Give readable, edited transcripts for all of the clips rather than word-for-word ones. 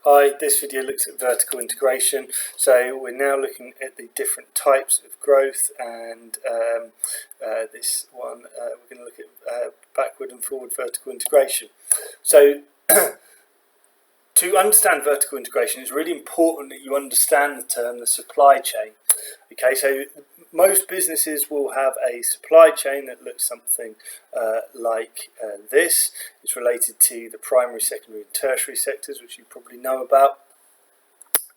Hi, this video looks at vertical integration. So we're now looking at the different types of growth, and this one we're going to look at backward and forward vertical integration. So to understand vertical integration, it's really important that you understand the term the supply chain. Okay, so most businesses will have a supply chain that looks something like this. It's related to the primary, secondary and tertiary sectors, which you probably know about.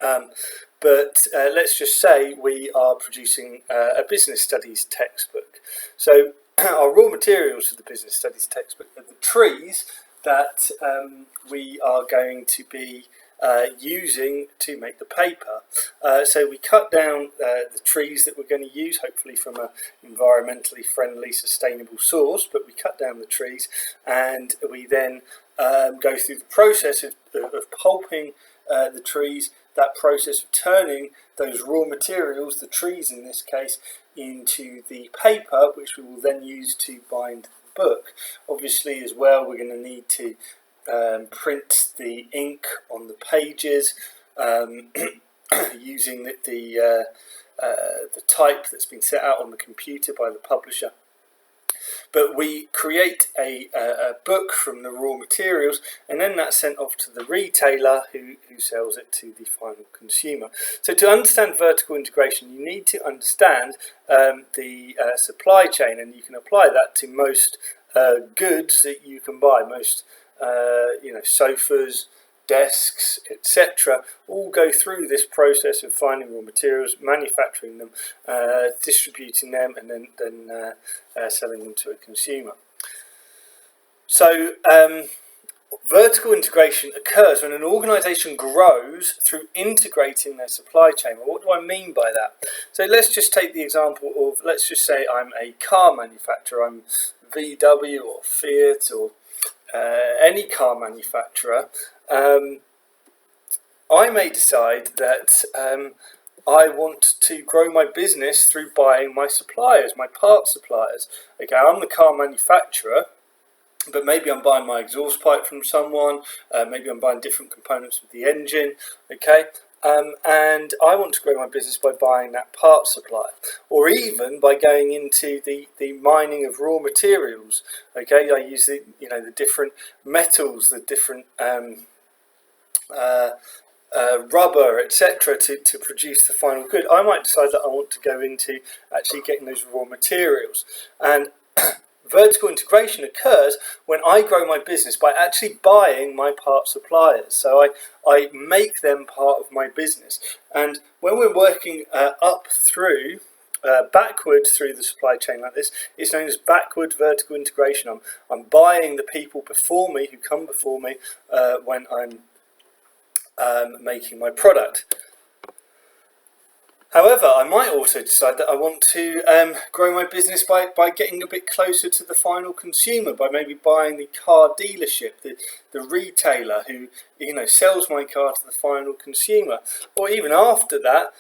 But let's just say we are producing a business studies textbook. So our raw materials for the business studies textbook are the trees that we are going to be using to make the paper. So we cut down the trees that we're going to use, hopefully from an environmentally friendly, sustainable source, but we cut down the trees and we then go through the process of pulping the trees, that process of turning those raw materials, the trees in this case, into the paper, which we will then use to bind the book. Obviously as well, we're going to need to print the ink on the pages using the type that's been set out on the computer by the publisher. But we create a book from the raw materials, and then that's sent off to the retailer who sells it to the final consumer. So to understand vertical integration, you need to understand the supply chain, and you can apply that to most goods that you can buy. Most sofas, desks, etc., all go through this process of finding raw materials, manufacturing them, distributing them, and then selling them to a consumer. So vertical integration occurs when an organisation grows through integrating their supply chain. Well, what do I mean by that? So let's just take the example of, let's just say I'm a car manufacturer, I'm VW or Fiat or any car manufacturer. I may decide that I want to grow my business through buying my suppliers, my part suppliers. Okay, I'm the car manufacturer, but maybe I'm buying my exhaust pipe from someone, maybe I'm buying different components of the engine, okay? And I want to grow my business by buying that part supplier, or even by going into the mining of raw materials. Okay, I use the different metals, the different rubber, etc., to produce the final good. I might decide that I want to go into actually getting those raw materials, and vertical integration occurs when I grow my business by actually buying my part suppliers. So I make them part of my business. And when we're working up through, backwards through the supply chain like this, it's known as backward vertical integration. I'm buying the people before me, who come before me, when I'm making my product. However, I might also decide that I want to grow my business by getting a bit closer to the final consumer, by maybe buying the car dealership, the retailer who sells my car to the final consumer. Or even after that,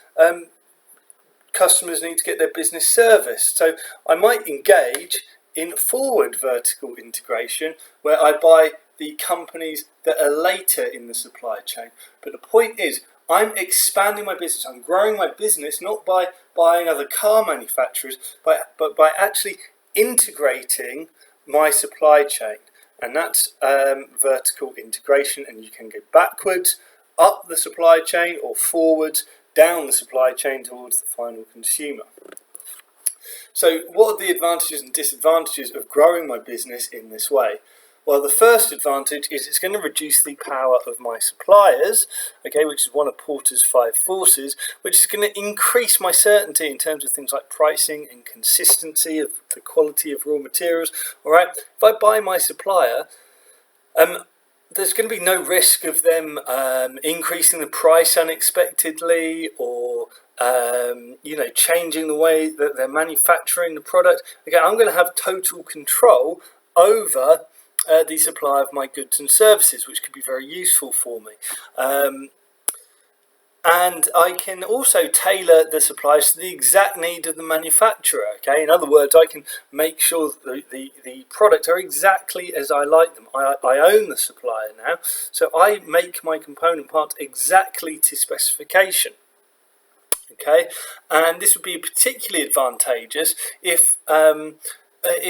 customers need to get their business serviced. So I might engage in forward vertical integration, where I buy the companies that are later in the supply chain. But the point is, I'm expanding my business. I'm growing my business not by buying other car manufacturers, but by actually integrating my supply chain. And that's vertical integration. And you can go backwards up the supply chain, or forwards down the supply chain towards the final consumer. So what are the advantages and disadvantages of growing my business in this way? Well, the first advantage is it's going to reduce the power of my suppliers, okay, which is one of Porter's 5 forces, which is going to increase my certainty in terms of things like pricing and consistency of the quality of raw materials. All right, if I buy my supplier, there's going to be no risk of them increasing the price unexpectedly, or changing the way that they're manufacturing the product. Okay, I'm going to have total control over the supply of my goods and services, which could be very useful for me. And I can also tailor the supplies to the exact need of the manufacturer. Okay, in other words, I can make sure that the product are exactly as I like them. I own the supplier now, so I make my component parts exactly to specification. Okay, and this would be particularly advantageous if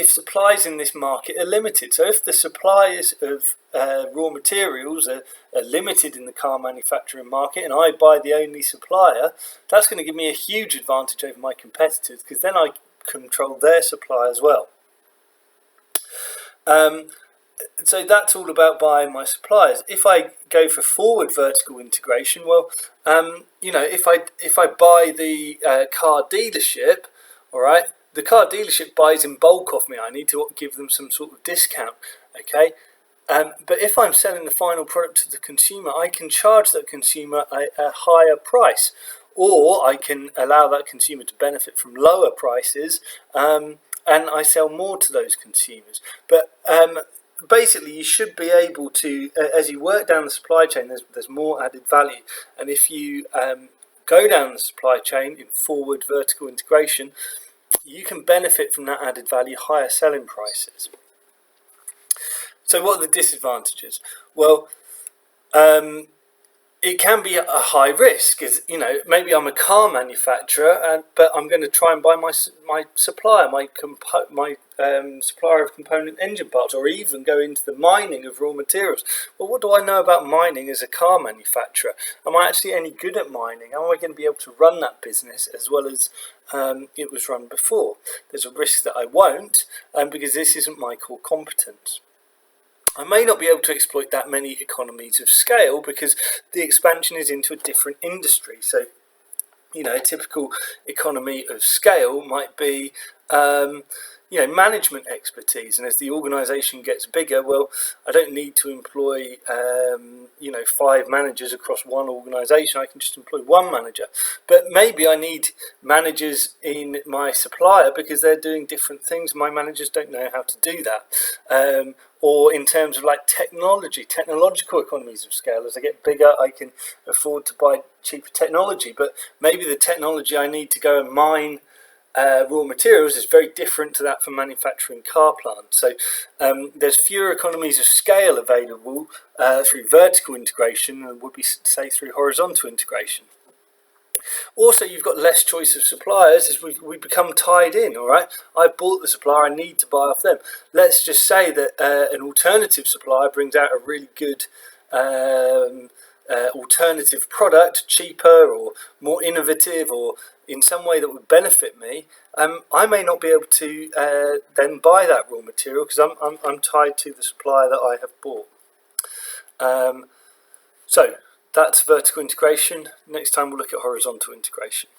supplies in this market are limited. So if the supplies of raw materials are limited in the car manufacturing market and I buy the only supplier, that's going to give me a huge advantage over my competitors, because then I control their supply as well. So that's all about buying my suppliers. If I go for forward vertical integration, well, if I buy the car dealership, all right, the car dealership buys in bulk off me. I need to give them some sort of discount, okay. But if I'm selling the final product to the consumer, I can charge that consumer a higher price, or I can allow that consumer to benefit from lower prices, and I sell more to those consumers. But basically, you should be able to, as you work down the supply chain, there's more added value. And if you go down the supply chain in forward vertical integration, you can benefit from that added value, higher selling prices. So what are the disadvantages? Well, it can be a high risk, as maybe I'm a car manufacturer, but I'm going to try and buy my supplier, my supplier of component engine parts, or even go into the mining of raw materials. Well, what do I know about mining as a car manufacturer? Am I actually any good at mining? Am I going to be able to run that business as well as it was run before? There's a risk that I won't, because this isn't my core competence. I may not be able to exploit that many economies of scale because the expansion is into a different industry. So, a typical economy of scale might be, management expertise. And as the organisation gets bigger, well, I don't need to employ, 5 managers across one organisation. I can just employ one manager. But maybe I need managers in my supplier because they're doing different things. My managers don't know how to do that. Or in terms of like technological economies of scale. As I get bigger, I can afford to buy cheaper technology, but maybe the technology I need to go and mine raw materials is very different to that for manufacturing car plants. So there's fewer economies of scale available through vertical integration than would be, say, through horizontal integration. Also, you've got less choice of suppliers as we become tied in, all right? I've bought the supplier, I need to buy off them. Let's just say that an alternative supplier brings out a really good alternative product, cheaper or more innovative, or in some way that would benefit me. I may not be able to then buy that raw material because I'm tied to the supplier that I have bought. So that's vertical integration. Next time we'll look at horizontal integration.